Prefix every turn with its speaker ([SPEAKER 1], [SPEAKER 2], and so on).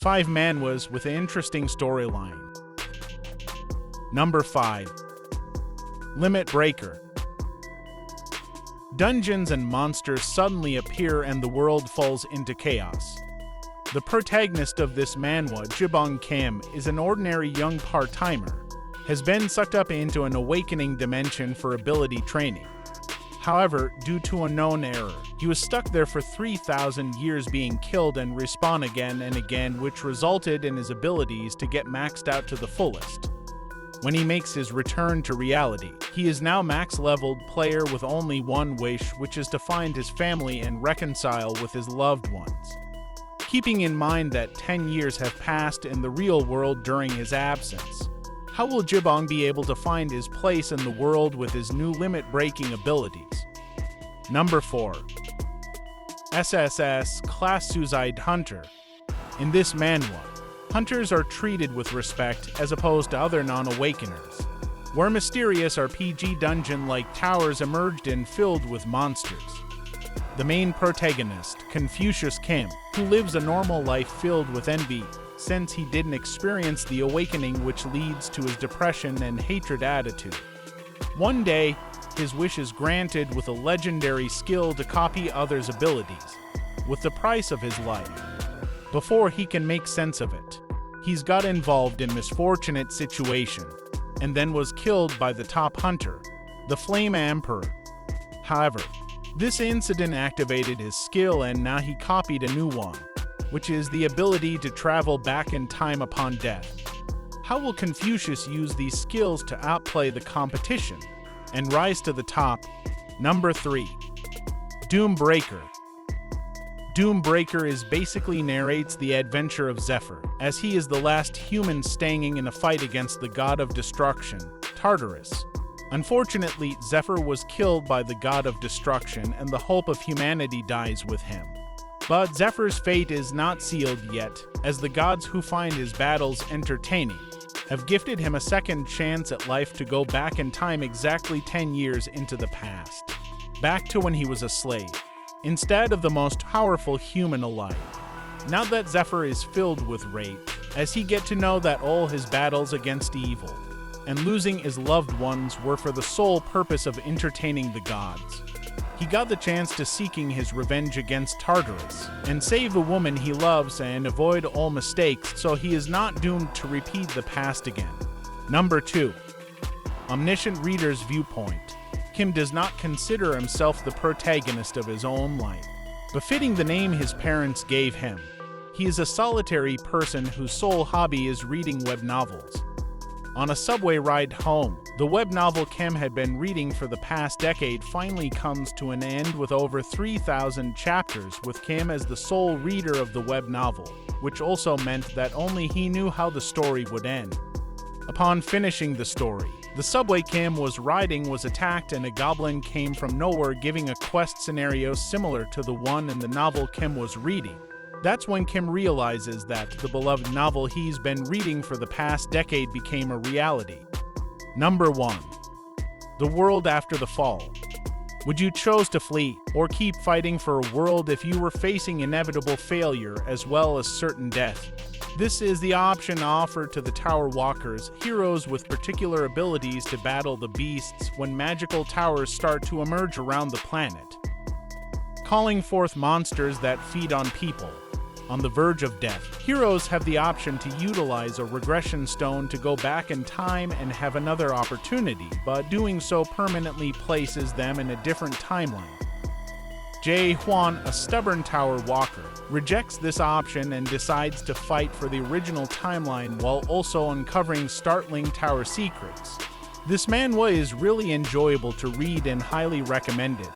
[SPEAKER 1] 5 manhwas with an interesting storyline. Number 5. Limit Breaker. Dungeons and monsters suddenly appear and the world falls into chaos. The protagonist of this manhwa, Jibong Kim, is an ordinary young part-timer, has been sucked up into an awakening dimension for ability training. However, due to a known error, he was stuck there for 3,000 years being killed and respawn again and again, which resulted in his abilities to get maxed out to the fullest. When he makes his return to reality, he is now max-leveled player with only one wish, which is to find his family and reconcile with his loved ones. Keeping in mind that 10 years have passed in the real world during his absence, how will Jibong be able to find his place in the world with his new limit-breaking abilities? Number 4. SSS-Class Suicide Hunter. In this manhwa, hunters are treated with respect as opposed to other non-awakeners, where mysterious RPG dungeon-like towers emerged and filled with monsters. The main protagonist, Confucius Kim, who lives a normal life filled with envy, since he didn't experience the awakening which leads to his depression and hatred attitude. One day, his wish is granted with a legendary skill to copy others' abilities, with the price of his life. Before he can make sense of it, he's got involved in misfortunate situation, and then was killed by the top hunter, the Flame Emperor. However, this incident activated his skill and now he copied a new one, which is the ability to travel back in time upon death. How will Confucius use these skills to outplay the competition and rise to the top? Number 3. Doombreaker. Doombreaker is basically narrates the adventure of Zephyr, as he is the last human standing in a fight against the god of destruction, Tartarus. Unfortunately, Zephyr was killed by the god of destruction and the hope of humanity dies with him. But Zephyr's fate is not sealed yet, as the gods who find his battles entertaining have gifted him a second chance at life to go back in time exactly 10 years into the past, back to when he was a slave, instead of the most powerful human alive. Now that Zephyr is filled with rage, as he get to know that all his battles against evil and losing his loved ones were for the sole purpose of entertaining the gods. He got the chance to seeking his revenge against Tartarus and save the woman he loves and avoid all mistakes so he is not doomed to repeat the past again. Number 2. Omniscient Reader's Viewpoint. Kim does not consider himself the protagonist of his own life, befitting the name his parents gave him. He is a solitary person whose sole hobby is reading web novels. On a subway ride home, the web novel Kim had been reading for the past decade finally comes to an end with over 3,000 chapters, with Kim as the sole reader of the web novel, which also meant that only he knew how the story would end. Upon finishing the story, the subway Kim was riding was attacked and a goblin came from nowhere giving a quest scenario similar to the one in the novel Kim was reading. That's when Kim realizes that the beloved novel he's been reading for the past decade became a reality. Number 1. The World After the Fall. Would you choose to flee or keep fighting for a world if you were facing inevitable failure as well as certain death? This is the option offered to the Tower Walkers, heroes with particular abilities to battle the beasts when magical towers start to emerge around the planet, calling forth monsters that feed on people. On the verge of death, heroes have the option to utilize a regression stone to go back in time and have another opportunity, but doing so permanently places them in a different timeline. Jae Hwan, a stubborn Tower Walker, rejects this option and decides to fight for the original timeline while also uncovering startling tower secrets. This manhwa is really enjoyable to read and highly recommended.